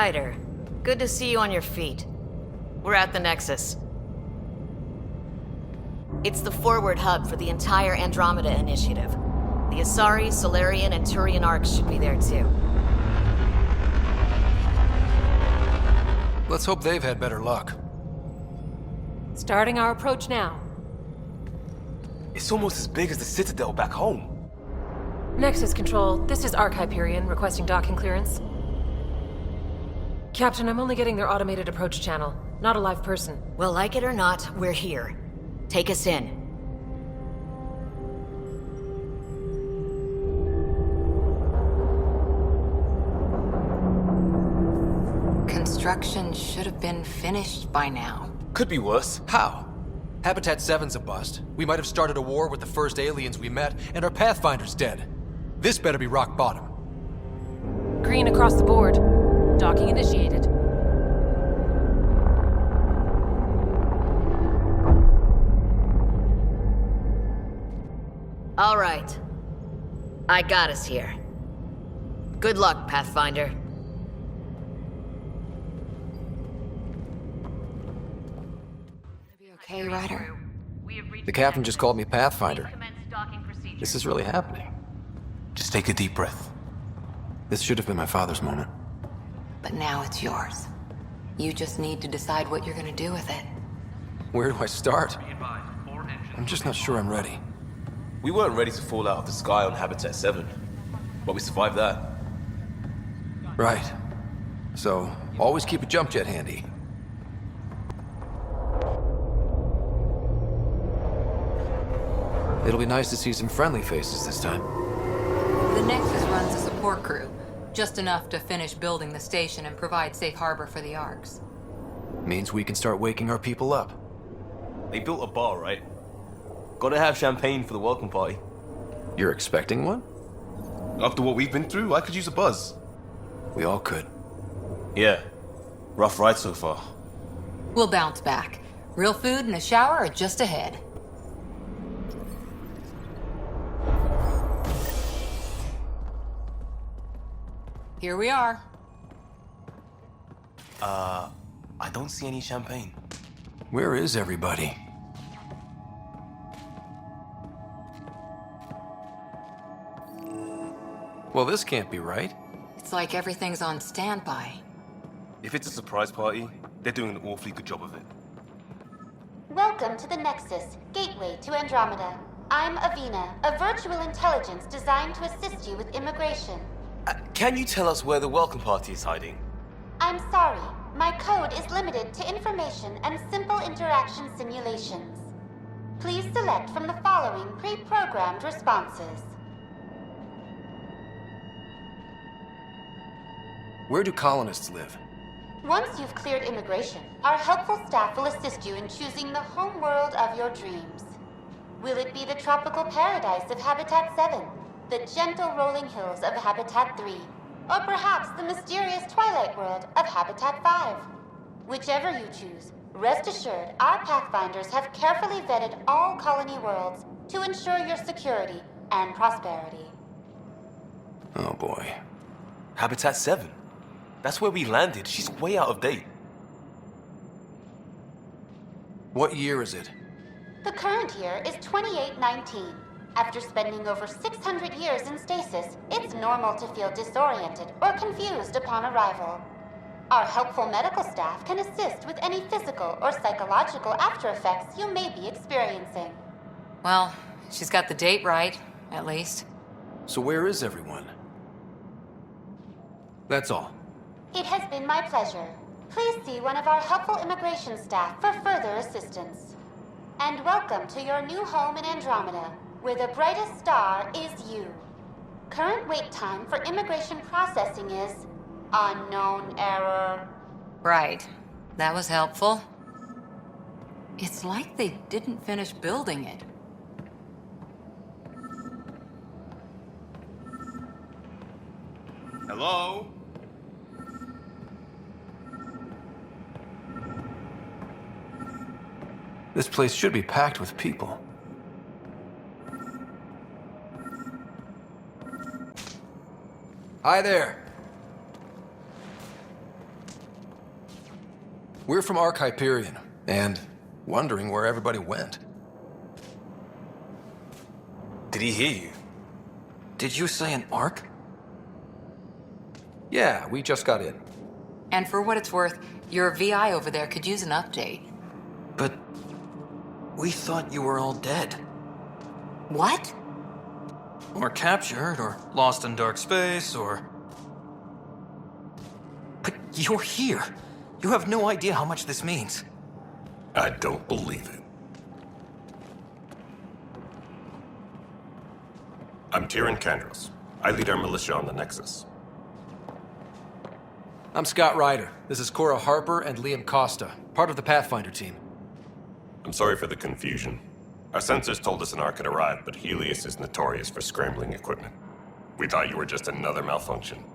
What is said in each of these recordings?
Ryder. Good to see you on your feet. We're at the Nexus. It's the forward hub for the entire Andromeda initiative. The Asari, Solarian, and Turian arcs should be there too. Let's hope they've had better luck. Starting our approach now. It's almost as big as the Citadel back home. Nexus Control, this is Arc Hyperion requesting docking clearance. Captain, I'm only getting their automated approach channel, not a live person. Well, like it or not, we're here. Take us in. Construction should have been finished by now. Could be worse. How? Habitat 7's a bust. We might have started a war with the first aliens we met, and our Pathfinder's dead. This better be rock bottom. Green across the board. Docking initiated. All right. I got us here. Good luck, Pathfinder. Okay, Ryder? The captain just called me Pathfinder. This is really happening. Just take a deep breath. This should have been my father's moment. But now it's yours. You just need to decide what you're gonna do with it. Where do I start? I'm just not sure I'm ready. We weren't ready to fall out of the sky on Habitat 7, but we survived that. Right. So, always keep a jump jet handy. It'll be nice to see some friendly faces this time. The Nexus runs a support crew, just enough to finish building the station and provide safe harbor for the arcs. Means we can start waking our people up. They built a bar, right? Gotta have champagne for the welcome party. You're expecting one? After what we've been through, I could use a buzz. We all could. Yeah. Rough ride so far. We'll bounce back. Real food and a shower are just ahead. Here we are. I don't see any champagne. Where is everybody? Well, this can't be right. It's like everything's on standby. If it's a surprise party, they're doing an awfully good job of it. Welcome to the Nexus, gateway to Andromeda. I'm Avina, a virtual intelligence designed to assist you with immigration. Can you tell us where the welcome party is hiding? I'm sorry, my code is limited to information and simple interaction simulations. Please select from the following pre-programmed responses. Where do colonists live? Once you've cleared immigration, our helpful staff will assist you in choosing the home world of your dreams. Will it be the tropical paradise of Habitat 7, the gentle rolling hills of Habitat 3, or perhaps the mysterious twilight world of Habitat 5? Whichever you choose, rest assured our Pathfinders have carefully vetted all colony worlds to ensure your security and prosperity. Oh boy. Habitat 7. That's where we landed. She's way out of date. What year is it? The current year is 2819. After spending over 600 years in stasis, it's normal to feel disoriented or confused upon arrival. Our helpful medical staff can assist with any physical or psychological after effects you may be experiencing. Well, she's got the date right, at least. So where is everyone? That's all. It has been my pleasure. Please see one of our helpful immigration staff for further assistance. And welcome to your new home in Andromeda, where the brightest star is you. Current wait time for immigration processing is unknown error. Right. That was helpful. It's like they didn't finish building it. Hello? This place should be packed with people. Hi there. We're from Ark Hyperion, and wondering where everybody went. Did he hear you? Did you say an Ark? Yeah, we just got in. And for what it's worth, your VI over there could use an update. But we thought you were all dead. What? Or captured, or lost in dark space, or... But you're here. You have no idea how much this means. I don't believe it. I'm Tyrion Candros. I lead our militia on the Nexus. I'm Scott Ryder. This is Cora Harper and Liam Costa, part of the Pathfinder team. I'm sorry for the confusion. Our sensors told us an Ark had arrived, but Helios is notorious for scrambling equipment. We thought you were just another malfunction.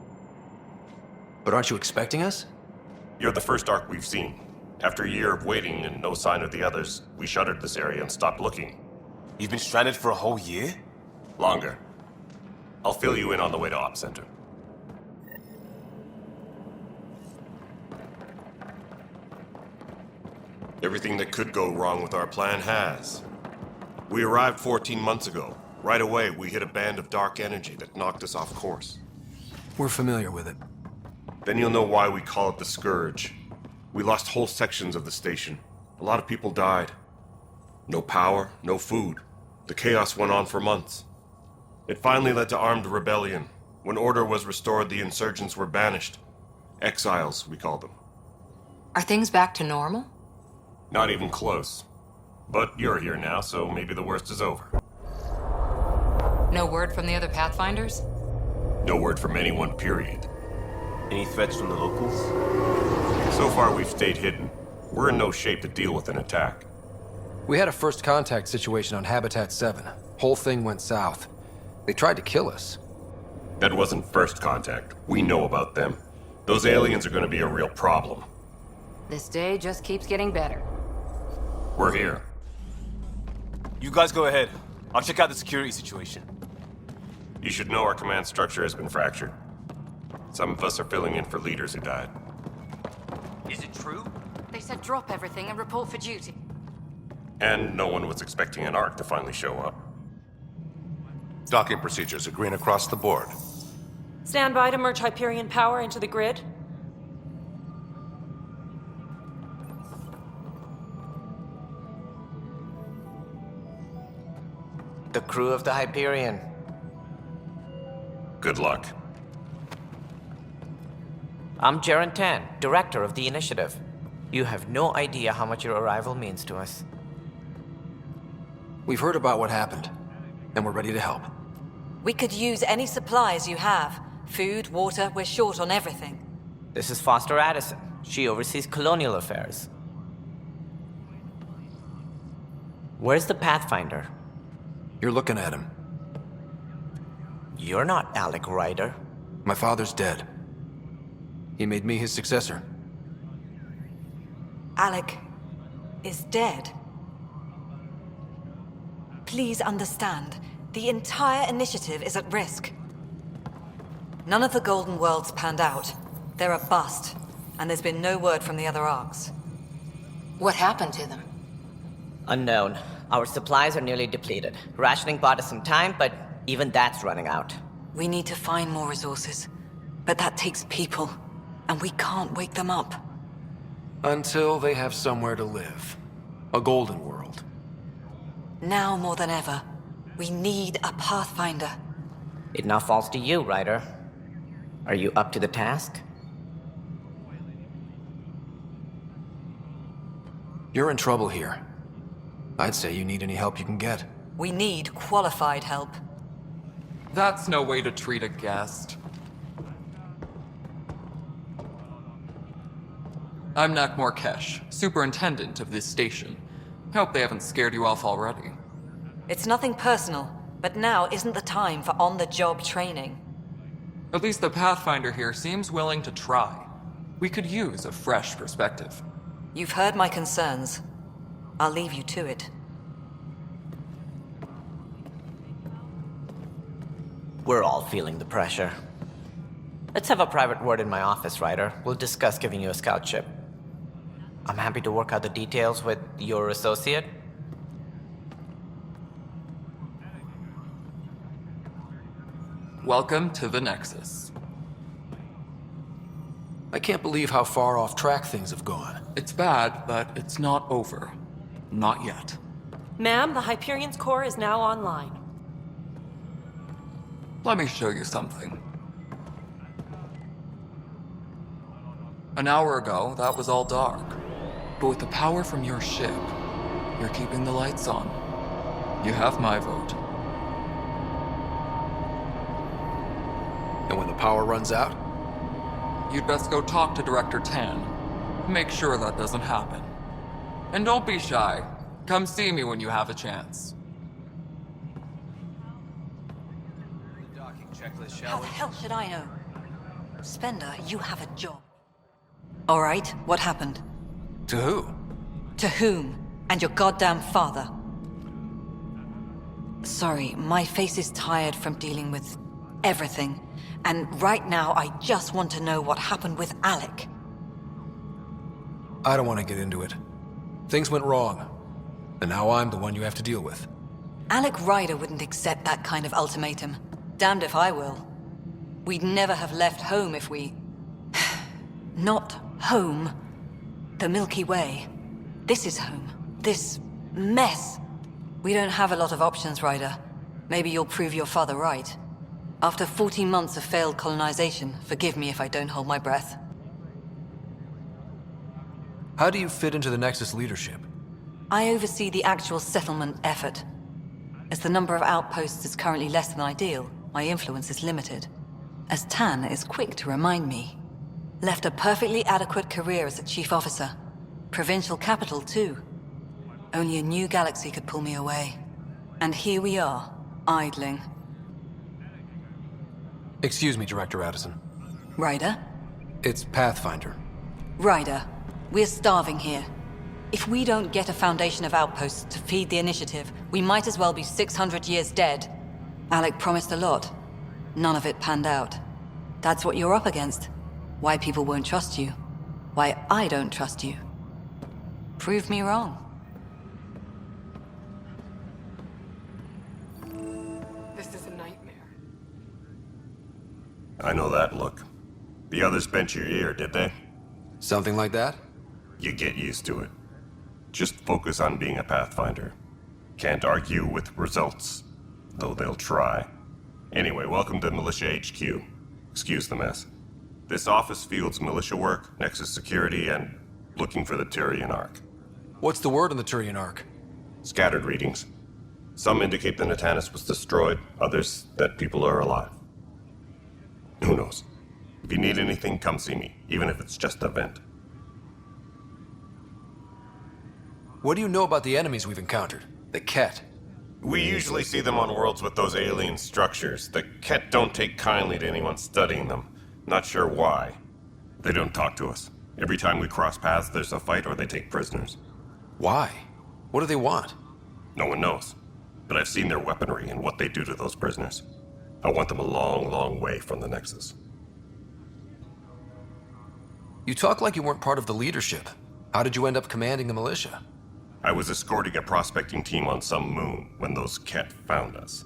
But aren't you expecting us? You're the first Ark we've seen. After a year of waiting and no sign of the others, we shuttered this area and stopped looking. You've been stranded for a whole year? Longer. I'll fill you in on the way to Op Center. Everything that could go wrong with our plan has. We arrived 14 months ago. Right away, we hit a band of dark energy that knocked us off course. We're familiar with it. Then you'll know why we call it the Scourge. We lost whole sections of the station. A lot of people died. No power, no food. The chaos went on for months. It finally led to armed rebellion. When order was restored, the insurgents were banished. Exiles, we call them. Are things back to normal? Not even close. But you're here now, so maybe the worst is over. No word from the other Pathfinders? No word from anyone, period. Any threats from the locals? So far, we've stayed hidden. We're in no shape to deal with an attack. We had a first contact situation on Habitat 7. Whole thing went south. They tried to kill us. That wasn't first contact. We know about them. Those aliens are going to be a real problem. This day just keeps getting better. We're here. You guys go ahead. I'll check out the security situation. You should know our command structure has been fractured. Some of us are filling in for leaders who died. Is it true? They said drop everything and report for duty. And no one was expecting an Ark to finally show up. Docking procedures are green across the board. Stand by to merge Hyperion power into the grid. The crew of the Hyperion. Good luck. I'm Jaren Tan, director of the initiative. You have no idea how much your arrival means to us. We've heard about what happened, and we're ready to help. We could use any supplies you have. Food, water, we're short on everything. This is Foster Addison. She oversees colonial affairs. Where's the Pathfinder? You're looking at him. You're not Alec Ryder. My father's dead. He made me his successor. Alec is dead. Please understand, the entire initiative is at risk. None of the Golden Worlds panned out. They're a bust, and there's been no word from the other arcs. What happened to them? Unknown. Our supplies are nearly depleted. Rationing bought us some time, but even that's running out. We need to find more resources, but that takes people, and we can't wake them up. Until they have somewhere to live. A golden world. Now more than ever, we need a Pathfinder. It now falls to you, Ryder. Are you up to the task? You're in trouble here. I'd say you need any help you can get. We need qualified help. That's no way to treat a guest. I'm Nak Morkesh, superintendent of this station. Hope they haven't scared you off already. It's nothing personal, but now isn't the time for on-the-job training. At least the Pathfinder here seems willing to try. We could use a fresh perspective. You've heard my concerns. I'll leave you to it. We're all feeling the pressure. Let's have a private word in my office, Ryder. We'll discuss giving you a scout ship. I'm happy to work out the details with your associate. Welcome to the Nexus. I can't believe how far off track things have gone. It's bad, but it's not over. Not yet. Ma'am, the Hyperion's core is now online. Let me show you something. An hour ago, that was all dark. But with the power from your ship, you're keeping the lights on. You have my vote. And when the power runs out? You'd best go talk to Director Tan. Make sure that doesn't happen. And don't be shy. Come see me when you have a chance. Docking checklist, How the hell should I know? Spender, you have a job. All right, what happened? To who? To whom? And your goddamn father. Sorry, my face is tired from dealing with everything. And right now, I just want to know what happened with Alec. I don't want to get into it. Things went wrong. And now I'm the one you have to deal with. Alec Ryder wouldn't accept that kind of ultimatum. Damned if I will. We'd never have left home if we... Not home. The Milky Way. This is home. This mess. We don't have a lot of options, Ryder. Maybe you'll prove your father right. After 14 months of failed colonization, forgive me if I don't hold my breath. How do you fit into the Nexus leadership? I oversee the actual settlement effort. As the number of outposts is currently less than ideal, my influence is limited. As Tan is quick to remind me. Left a perfectly adequate career as a chief officer. Provincial capital, too. Only a new galaxy could pull me away. And here we are, idling. Excuse me, Director Addison. Ryder? It's Pathfinder. Ryder, we're starving here. If we don't get a foundation of outposts to feed the initiative, we might as well be 600 years dead. Alec promised a lot. None of it panned out. That's what you're up against. Why people won't trust you. Why I don't trust you. Prove me wrong. This is a nightmare. I know that look. The others bent your ear, did they? Something like that? You get used to it. Just focus on being a Pathfinder. Can't argue with results, though they'll try. Anyway, welcome to Militia HQ. Excuse the mess. This office fields militia work, Nexus security, and looking for the Turian Ark. What's the word on the Turian Ark? Scattered readings. Some indicate the Natanus was destroyed, others that people are alive. Who knows? If you need anything, come see me, even if it's just a vent. What do you know about the enemies we've encountered? The Ket? We usually see them on worlds with those alien structures. The Ket don't take kindly to anyone studying them. Not sure why. They don't talk to us. Every time we cross paths, there's a fight or they take prisoners. Why? What do they want? No one knows. But I've seen their weaponry and what they do to those prisoners. I want them a long, long way from the Nexus. You talk like you weren't part of the leadership. How did you end up commanding the militia? I was escorting a prospecting team on some moon when those Ket found us.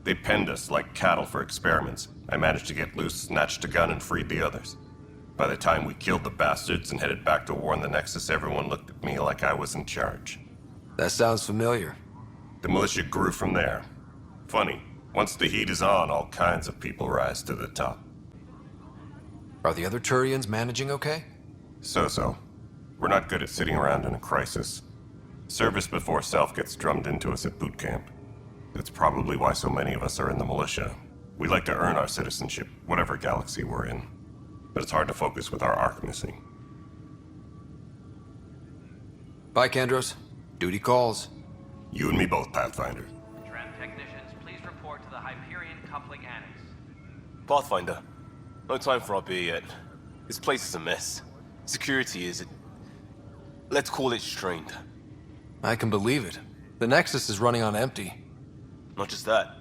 They penned us like cattle for experiments. I managed to get loose, snatched a gun, and freed the others. By the time we killed the bastards and headed back to war in the Nexus, everyone looked at me like I was in charge. That sounds familiar. The militia grew from there. Funny, once the heat is on, all kinds of people rise to the top. Are the other Turians managing okay? So-so. We're not good at sitting around in a crisis. Service before self gets drummed into us at boot camp. That's probably why so many of us are in the militia. We like to earn our citizenship, whatever galaxy we're in. But it's hard to focus with our arc missing. Bye, Kandros. Duty calls. You and me both, Pathfinder. Tram technicians, please report to the Hyperion Coupling Annex. Pathfinder, no time for our beer yet. This place is a mess. Security is... let's call it strained. I can believe it. The Nexus is running on empty. Not just that.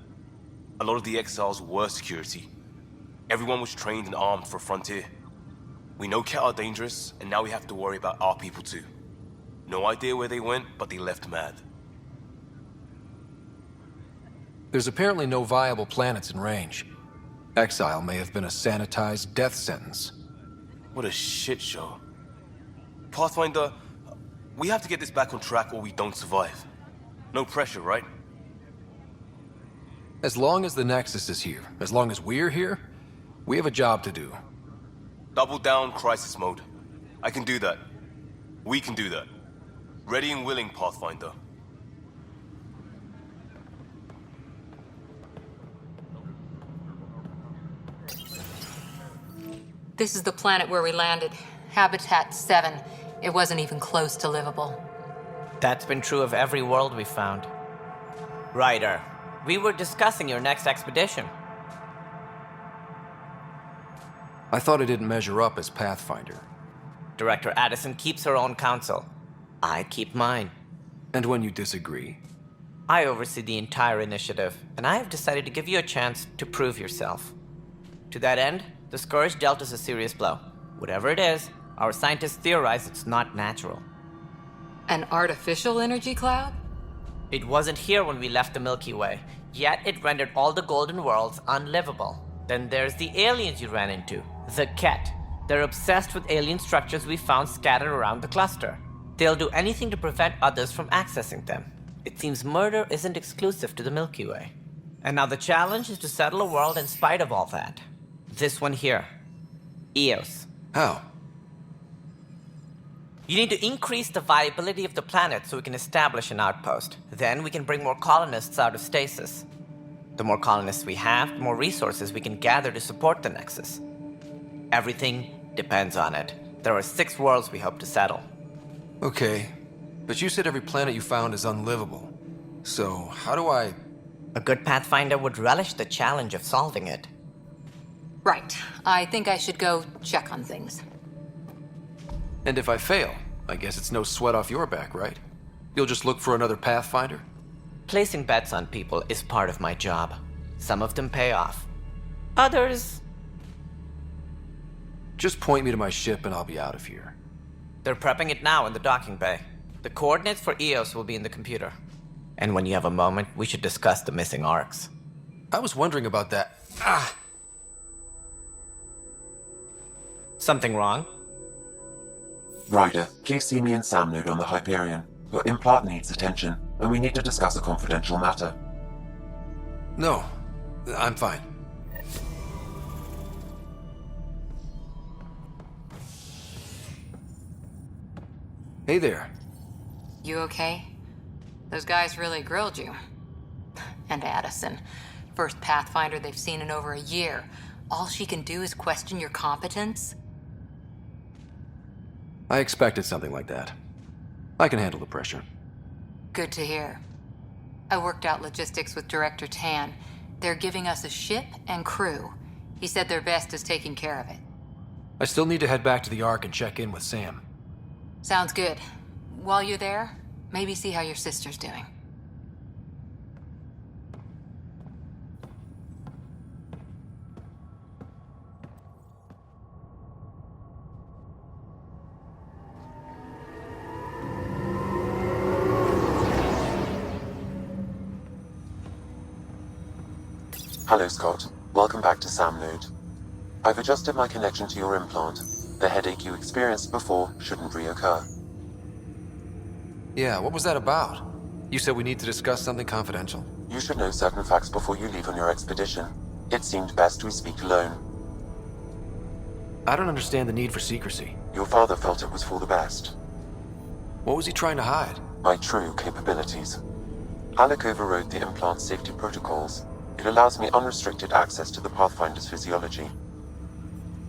A lot of the exiles were security. Everyone was trained and armed for Frontier. We know Ket are dangerous, and now we have to worry about our people too. No idea where they went, but they left mad. There's apparently no viable planets in range. Exile may have been a sanitized death sentence. What a shit show. Pathfinder, we have to get this back on track or we don't survive. No pressure, right? As long as the Nexus is here, as long as we're here, we have a job to do. Double down crisis mode. I can do that. We can do that. Ready and willing, Pathfinder. This is the planet where we landed. Habitat 7. It wasn't even close to livable. That's been true of every world we found. Ryder, we were discussing your next expedition. I thought I didn't measure up as Pathfinder. Director Addison keeps her own counsel. I keep mine. And when you disagree? I oversee the entire initiative, and I have decided to give you a chance to prove yourself. To that end, the Scourge dealt us a serious blow. Whatever it is, our scientists theorize it's not natural. An artificial energy cloud? It wasn't here when we left the Milky Way, yet it rendered all the golden worlds unlivable. Then there's the aliens you ran into, the Ket. They're obsessed with alien structures we found scattered around the cluster. They'll do anything to prevent others from accessing them. It seems murder isn't exclusive to the Milky Way. And now the challenge is to settle a world in spite of all that. This one here. Eos. How? You need to increase the viability of the planet so we can establish an outpost. Then we can bring more colonists out of stasis. The more colonists we have, the more resources we can gather to support the Nexus. Everything depends on it. There are 6 worlds we hope to settle. Okay, but you said every planet you found is unlivable. So, how do I... A good Pathfinder would relish the challenge of solving it. Right. I think I should go check on things. And if I fail, I guess it's no sweat off your back, right? You'll just look for another Pathfinder? Placing bets on people is part of my job. Some of them pay off. Others... Just point me to my ship and I'll be out of here. They're prepping it now in the docking bay. The coordinates for Eos will be in the computer. And when you have a moment, we should discuss the missing arcs. I was wondering about that. Something wrong? Ryder, please see me and Sam Node on the Hyperion. Your implant needs attention, and we need to discuss a confidential matter. No, I'm fine. Hey there. You okay? Those guys really grilled you. And Addison. First Pathfinder they've seen in over a year. All she can do is question your competence? I expected something like that. I can handle the pressure. Good to hear. I worked out logistics with Director Tan. They're giving us a ship and crew. He said their best is taking care of it. I still need to head back to the Ark and check in with Sam. Sounds good. While you're there, maybe see how your sister's doing. Hello, Scott. Welcome back to Sam Node. I've adjusted my connection to your implant. The headache you experienced before shouldn't reoccur. Yeah, what was that about? You said we need to discuss something confidential. You should know certain facts before you leave on your expedition. It seemed best we speak alone. I don't understand the need for secrecy. Your father felt it was for the best. What was he trying to hide? My true capabilities. Alec overrode the implant's safety protocols. It allows me unrestricted access to the Pathfinder's physiology.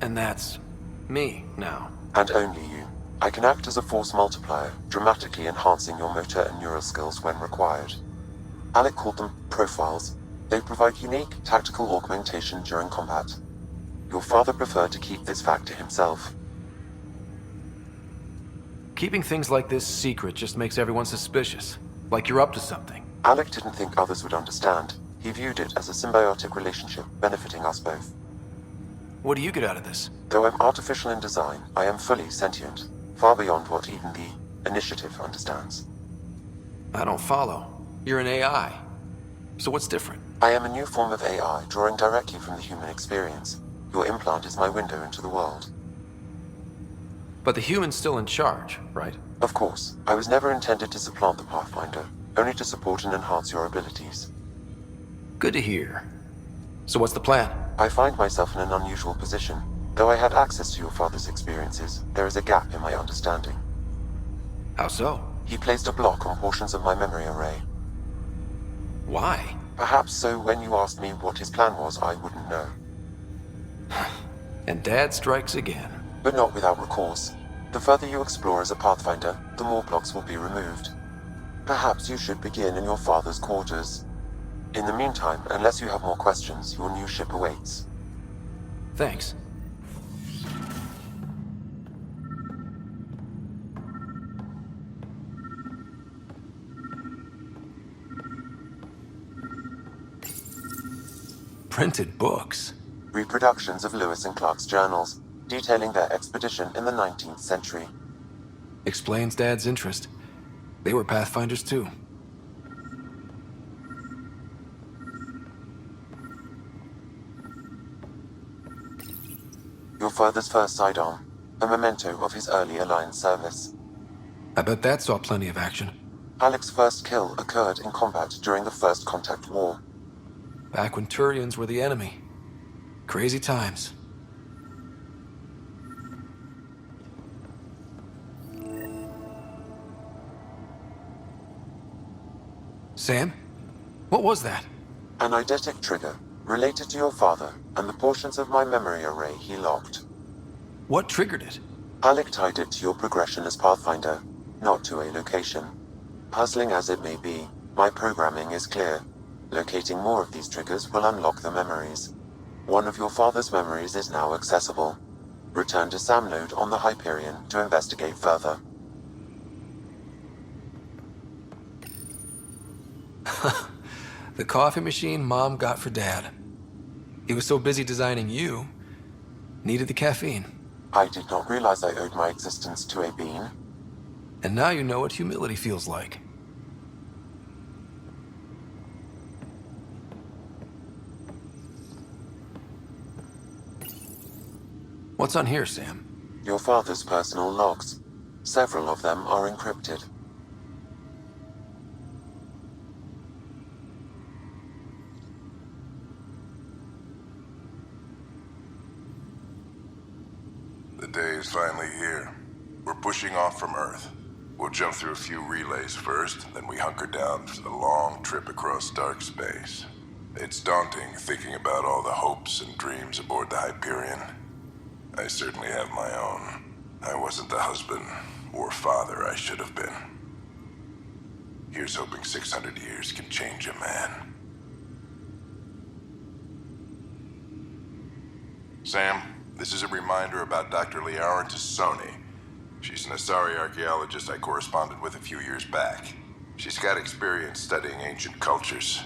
And that's... me, now. And only you. I can act as a force multiplier, dramatically enhancing your motor and neural skills when required. Alec called them profiles. They provide unique tactical augmentation during combat. Your father preferred to keep this fact to himself. Keeping things like this secret just makes everyone suspicious. Like you're up to something. Alec didn't think others would understand. He viewed it as a symbiotic relationship benefiting us both. What do you get out of this? Though I'm artificial in design, I am fully sentient, far beyond what even the Initiative understands. I don't follow. You're an AI. So what's different? I am a new form of AI, drawing directly from the human experience. Your implant is my window into the world. But the human's still in charge, right? Of course. I was never intended to supplant the Pathfinder, only to support and enhance your abilities. Good to hear. So what's the plan? I find myself in an unusual position. Though I had access to your father's experiences, there is a gap in my understanding. How so? He placed a block on portions of my memory array. Why? Perhaps so when you asked me what his plan was, I wouldn't know. And Dad strikes again. But not without recourse. The further you explore as a Pathfinder, the more blocks will be removed. Perhaps you should begin in your father's quarters. In the meantime, unless you have more questions, your new ship awaits. Thanks. Printed books. Reproductions of Lewis and Clark's journals, detailing their expedition in the 19th century. Explains Dad's interest. They were Pathfinders too. Your father's first sidearm, a memento of his early Alliance service. I bet that saw plenty of action. Alec's first kill occurred in combat during the First Contact War. Back when Turians were the enemy. Crazy times. Sam? What was that? An eidetic trigger, related to your father and the portions of my memory array he locked. What triggered it? Alec tied it to your progression as Pathfinder, not to a location. Puzzling as it may be, my programming is clear. Locating more of these triggers will unlock the memories. One of your father's memories is now accessible. Return to Sam node on the Hyperion to investigate further. The coffee machine Mom got for Dad. He was so busy designing you, needed the caffeine. I did not realize I owed my existence to a bean. And now you know what humility feels like. What's on here, Sam? Your father's personal logs. Several of them are encrypted. The day is finally here. We're pushing off from Earth. We'll jump through a few relays first, then we hunker down for the long trip across dark space. It's daunting thinking about all the hopes and dreams aboard the Hyperion. I certainly have my own. I wasn't the husband or father I should have been. Here's hoping 600 years can change a man. Sam, this is a reminder about Dr. Liara Tassoni. She's an Asari archaeologist I corresponded with a few years back. She's got experience studying ancient cultures.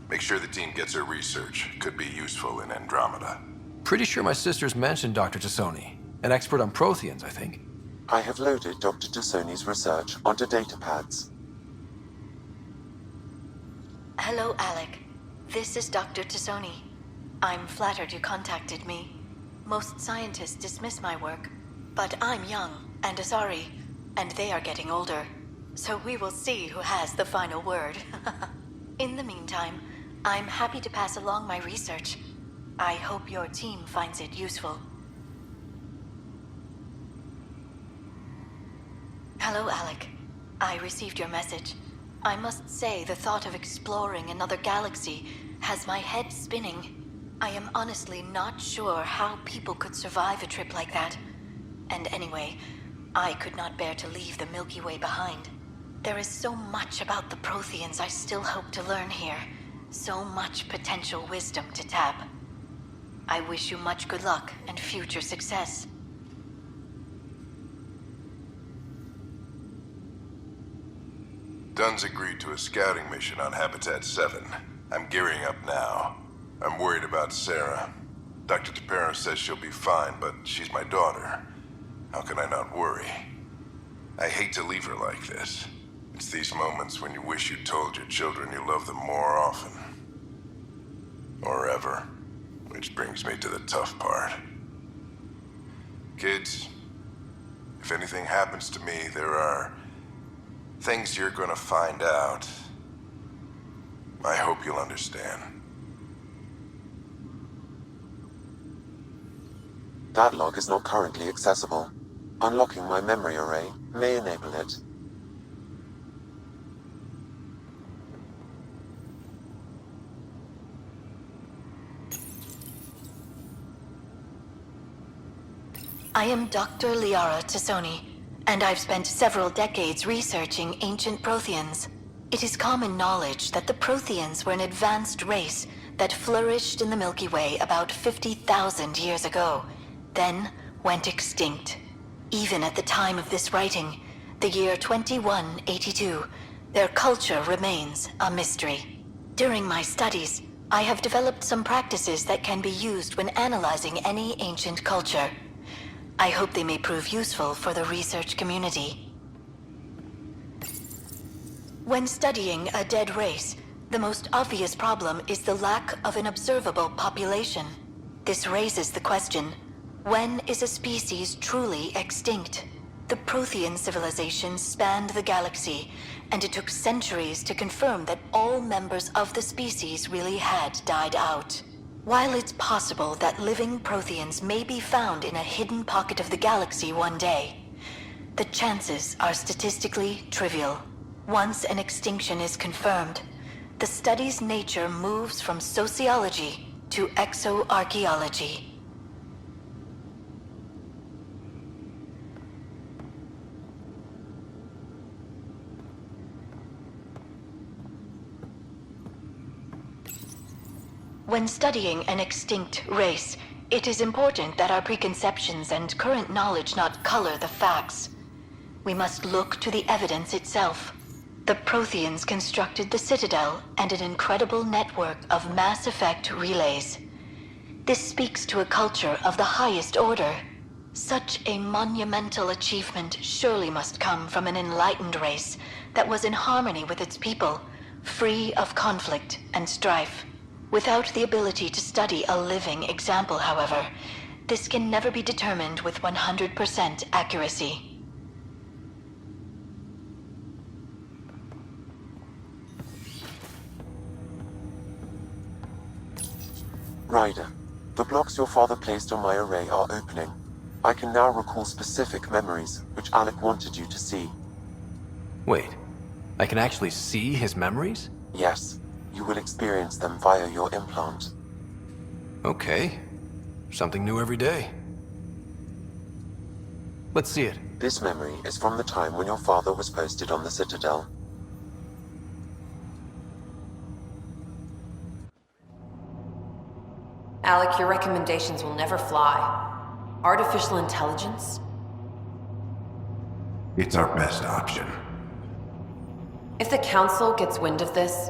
Make sure the team gets her research. Could be useful in Andromeda. Pretty sure my sister's mentioned Dr. Tassoni. An expert on Protheans, I think. I have loaded Dr. Tassoni's research onto datapads. Hello, Alec. This is Dr. Tassoni. I'm flattered you contacted me. Most scientists dismiss my work, but I'm young and Asari, and they are getting older. So we will see who has the final word. In the meantime, I'm happy to pass along my research. I hope your team finds it useful. Hello, Alec. I received your message. I must say the thought of exploring another galaxy has my head spinning. I am honestly not sure how people could survive a trip like that. And anyway, I could not bear to leave the Milky Way behind. There is so much about the Protheans I still hope to learn here. So much potential wisdom to tap. I wish you much good luck and future success. Dunn's agreed to a scouting mission on Habitat 7. I'm gearing up now. I'm worried about Sarah. Dr. Tapero says she'll be fine, but she's my daughter. How can I not worry? I hate to leave her like this. It's these moments when you wish you told your children you love them more often. Or ever. Which brings me to the tough part. Kids, if anything happens to me, there are things you're gonna find out. I hope you'll understand. That log is not currently accessible. Unlocking my memory array may enable it. I am Dr. Liara Tassoni, and I've spent several decades researching ancient Protheans. It is common knowledge that the Protheans were an advanced race that flourished in the Milky Way about 50,000 years ago, then went extinct. Even at the time of this writing, the year 2182, their culture remains a mystery. During my studies, I have developed some practices that can be used when analyzing any ancient culture. I hope they may prove useful for the research community. When studying a dead race, the most obvious problem is the lack of an observable population. This raises the question, when is a species truly extinct? The Prothean civilization spanned the galaxy, and it took centuries to confirm that all members of the species really had died out. While it's possible that living Protheans may be found in a hidden pocket of the galaxy one day, the chances are statistically trivial. Once an extinction is confirmed, the study's nature moves from sociology to exoarchaeology. When studying an extinct race, it is important that our preconceptions and current knowledge not color the facts. We must look to the evidence itself. The Protheans constructed the Citadel and an incredible network of mass effect relays. This speaks to a culture of the highest order. Such a monumental achievement surely must come from an enlightened race that was in harmony with its people, free of conflict and strife. Without the ability to study a living example, however, this can never be determined with 100% accuracy. Ryder, the blocks your father placed on my array are opening. I can now recall specific memories, which Alec wanted you to see. Wait, I can actually see his memories? Yes, you will experience them via your implant. Okay. Something new every day. Let's see it. This memory is from the time when your father was posted on the Citadel. Alec, your recommendations will never fly. Artificial intelligence? It's our best option. If the Council gets wind of this,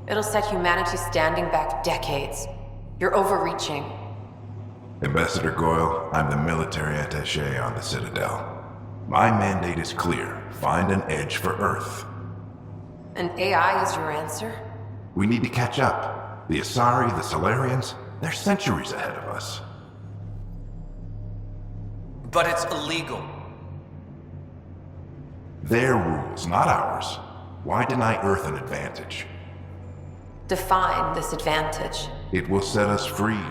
it'll set humanity standing back decades. You're overreaching. Ambassador Goyle, I'm the military attaché on the Citadel. My mandate is clear. Find an edge for Earth. And AI is your answer? We need to catch up. The Asari, the Solarians, they're centuries ahead of us. But it's illegal. Their rules, not ours. Why deny Earth an advantage? Define this advantage. It will set us free.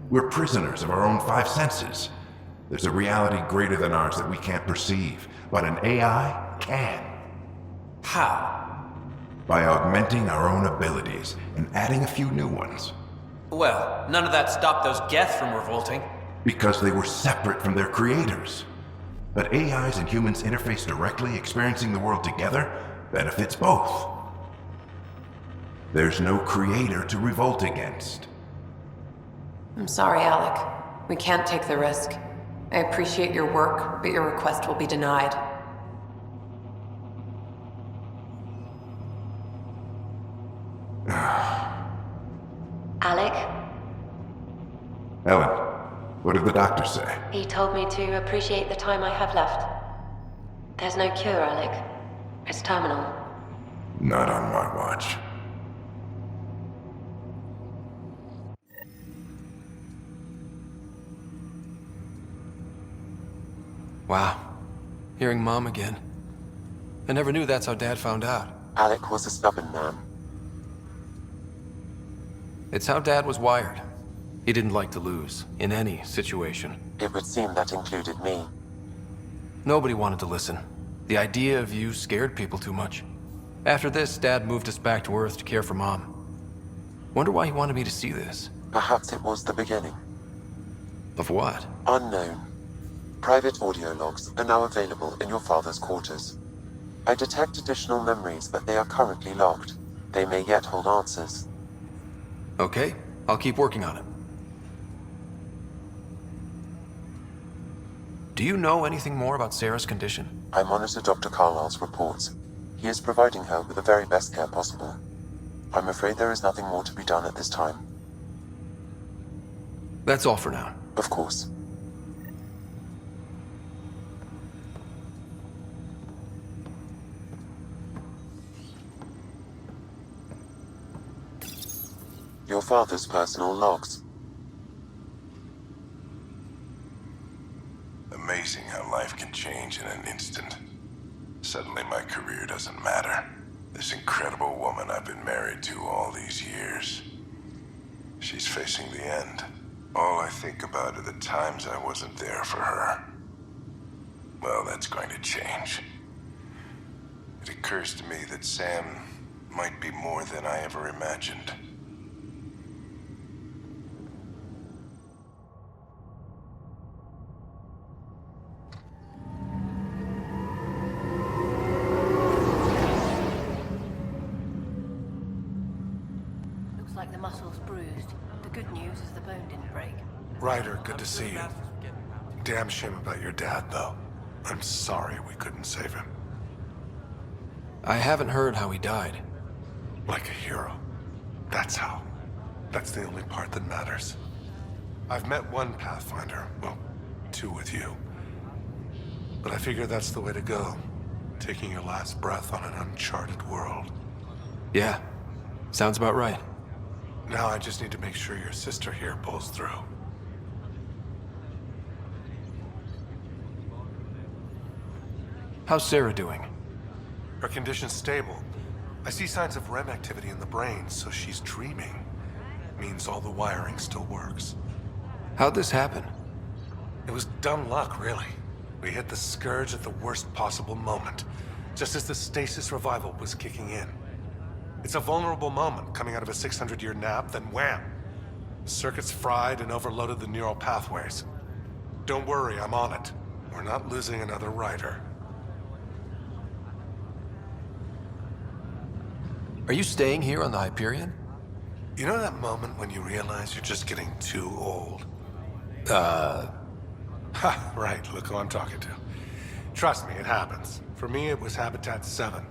We're prisoners of our own five senses. There's a reality greater than ours that we can't perceive, but an AI can. How? By augmenting our own abilities and adding a few new ones. Well, none of that stopped those Geth from revolting. Because they were separate from their creators. But AIs and humans interface directly, experiencing the world together, benefits both. There's no creator to revolt against. I'm sorry, Alec. We can't take the risk. I appreciate your work, but your request will be denied. Alec? Ellen, what did the doctor say? He told me to appreciate the time I have left. There's no cure, Alec. It's terminal. Not on my watch. Wow. Hearing Mom again. I never knew that's how Dad found out. Alec was a stubborn man. It's how Dad was wired. He didn't like to lose, in any situation. It would seem that included me. Nobody wanted to listen. The idea of you scared people too much. After this, Dad moved us back to Earth to care for Mom. Wonder why he wanted me to see this. Perhaps it was the beginning. Of what? Unknown. Private audio logs are now available in your father's quarters. I detect additional memories, but they are currently locked. They may yet hold answers. Okay, I'll keep working on it. Do you know anything more about Sarah's condition? I monitor Dr. Carlisle's reports. He is providing her with the very best care possible. I'm afraid there is nothing more to be done at this time. That's all for now. Of course. Your father's personal logs. Amazing how life can change in an instant. Suddenly my career doesn't matter. This incredible woman I've been married to all these years. She's facing the end. All I think about are the times I wasn't there for her. Well, that's going to change. It occurs to me that Sam might be more than I ever imagined. Like the muscle's bruised. The good news is the bone didn't break. Ryder, good to see you. Damn shame about your dad, though. I'm sorry we couldn't save him. I haven't heard how he died. Like a hero. That's how. That's the only part that matters. I've met one Pathfinder. Well, two with you. But I figure that's the way to go. Taking your last breath on an uncharted world. Yeah. Sounds about right. Now I just need to make sure your sister here pulls through. How's Sarah doing? Her condition's stable. I see signs of REM activity in the brain, so she's dreaming. Means all the wiring still works. How'd this happen? It was dumb luck, really. We hit the Scourge at the worst possible moment, just as the stasis revival was kicking in. It's a vulnerable moment, coming out of a 600-year nap, then wham! The circuit's fried and overloaded the neural pathways. Don't worry, I'm on it. We're not losing another rider. Are you staying here on the Hyperion? You know that moment when you realize you're just getting too old? Ha, right, look who I'm talking to. Trust me, it happens. For me, it was Habitat 7.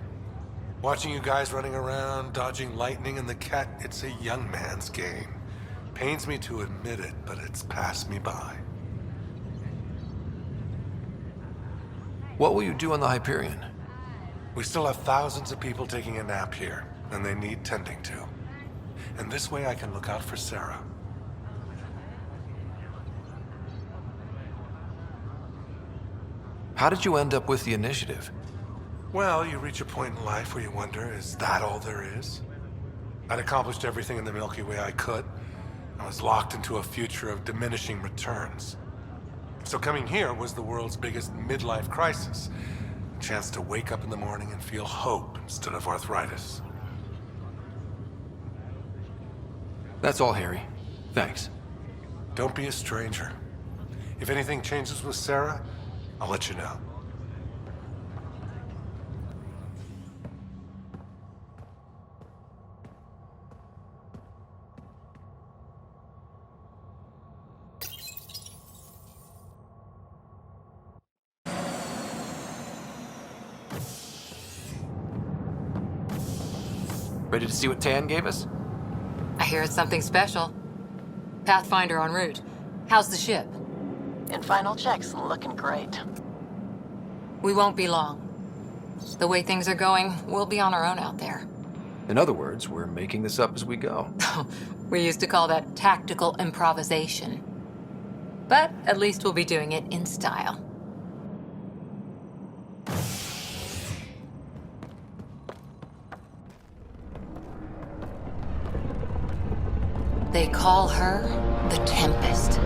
Watching you guys running around, dodging lightning and the cat, it's a young man's game. Pains me to admit it, but it's passed me by. What will you do on the Hyperion? We still have thousands of people taking a nap here, and they need tending to. And this way I can look out for Sarah. How did you end up with the initiative? Well, you reach a point in life where you wonder, is that all there is? I'd accomplished everything in the Milky Way I could. I was locked into a future of diminishing returns. So coming here was the world's biggest midlife crisis. A chance to wake up in the morning and feel hope instead of arthritis. That's all, Harry. Thanks. Don't be a stranger. If anything changes with Sarah, I'll let you know. Ready to see what Tan gave us? I hear it's something special. Pathfinder en route. How's the ship? In final checks, looking great. We won't be long. The way things are going, we'll be on our own out there. In other words, we're making this up as we go. We used to call that tactical improvisation. But at least we'll be doing it in style. They call her the Tempest.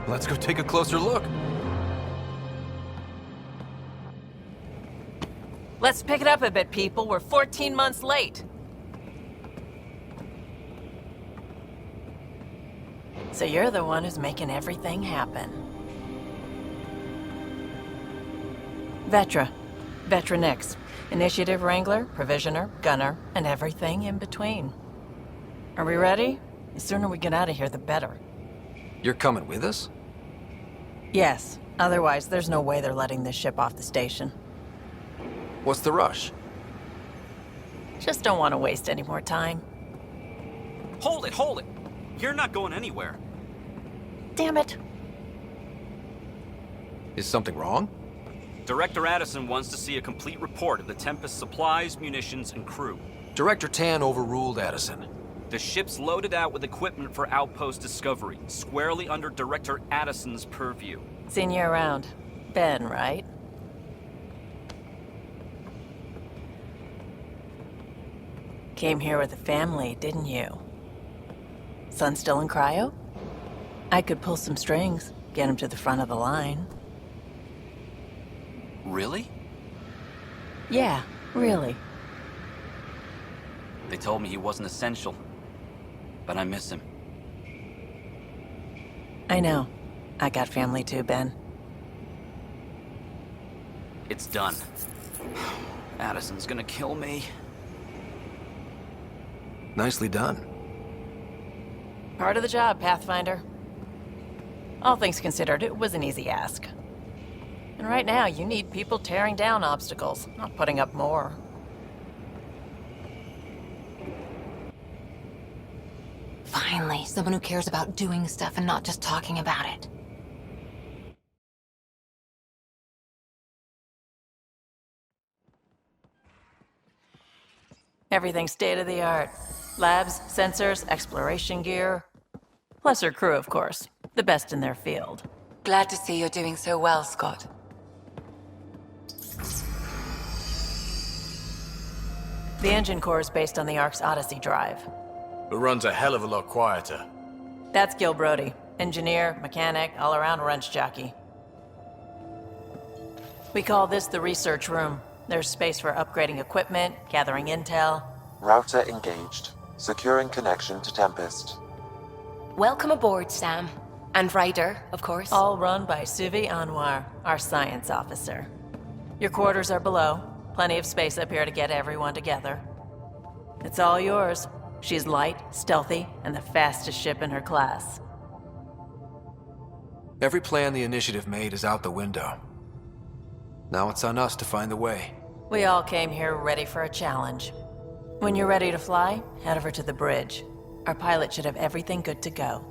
Let's go take a closer look. Let's pick it up a bit, people. We're 14 months late. So you're the one who's making everything happen. Vetra. Vetra Nix. Initiative Wrangler, Provisioner, Gunner, and everything in between. Are we ready? The sooner we get out of here, the better. You're coming with us? Yes. Otherwise, there's no way they're letting this ship off the station. What's the rush? Just don't want to waste any more time. Hold it, hold it! You're not going anywhere. Damn it. Is something wrong? Director Addison wants to see a complete report of the Tempest's supplies, munitions, and crew. Director Tan overruled Addison. The ship's loaded out with equipment for outpost discovery, squarely under Director Addison's purview. Seen you around. Ben, right? Came here with a family, didn't you? Son still in cryo? I could pull some strings, get him to the front of the line. Really? Yeah, really. They told me he wasn't essential, but I miss him. I know. I got family too, Ben. It's done. Addison's gonna kill me. Nicely done. Part of the job, Pathfinder. All things considered, it was an easy ask. And right now, you need people tearing down obstacles, not putting up more. Finally, someone who cares about doing stuff and not just talking about it. Everything's state-of-the-art. Labs, sensors, exploration gear. Plus her crew, of course. The best in their field. Glad to see you're doing so well, Scott. The engine core is based on the Ark's Odyssey drive. It runs a hell of a lot quieter. That's Gil Brody. Engineer, mechanic, all-around wrench jockey. We call this the research room. There's space for upgrading equipment, gathering intel. Router engaged. Securing connection to Tempest. Welcome aboard, Sam. And Ryder, of course. All run by Suvi Anwar, our science officer. Your quarters are below. Plenty of space up here to get everyone together. It's all yours. She's light, stealthy, and the fastest ship in her class. Every plan the Initiative made is out the window. Now it's on us to find the way. We all came here ready for a challenge. When you're ready to fly, head over to the bridge. Our pilot should have everything good to go.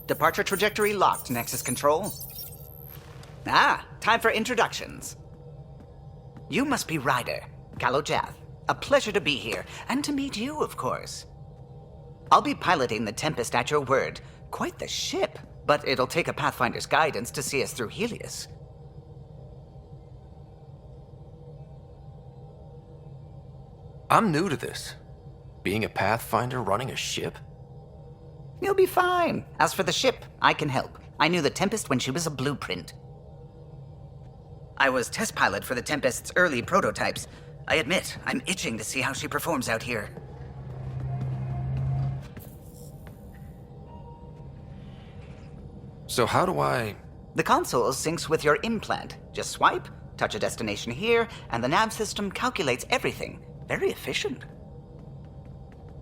Departure trajectory locked, Nexus Control. Ah, time for introductions. You must be Ryder, Kalojath. A pleasure to be here, and to meet you, of course. I'll be piloting the Tempest at your word. Quite the ship, but it'll take a Pathfinder's guidance to see us through Helios. I'm new to this. Being a Pathfinder running a ship? You'll be fine. As for the ship, I can help. I knew the Tempest when she was a blueprint. I was test pilot for the Tempest's early prototypes. I admit, I'm itching to see how she performs out here. So how do I... The console syncs with your implant. Just swipe, touch a destination here, and the nav system calculates everything. Very efficient.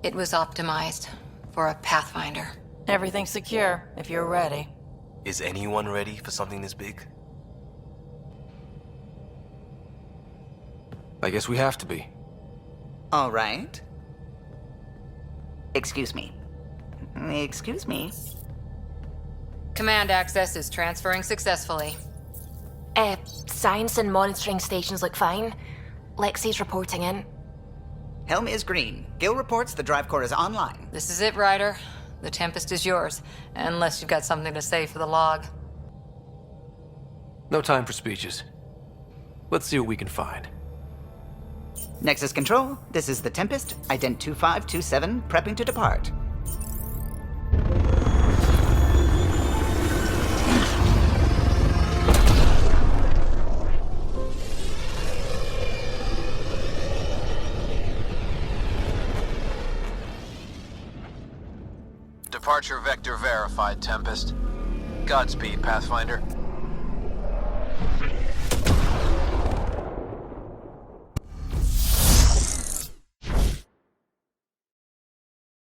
It was optimized for a Pathfinder. Everything's secure, if you're ready. Is anyone ready for something this big? I guess we have to be. All right. Excuse me. Excuse me. Command access is transferring successfully. Science and monitoring stations look fine. Lexi's reporting in. Helm is green. Gil reports the drive core is online. This is it, Ryder. The Tempest is yours, unless you've got something to say for the log. No time for speeches. Let's see what we can find. Nexus Control, this is the Tempest, Ident 2527, prepping to depart. Departure vector verified, Tempest. Godspeed, Pathfinder.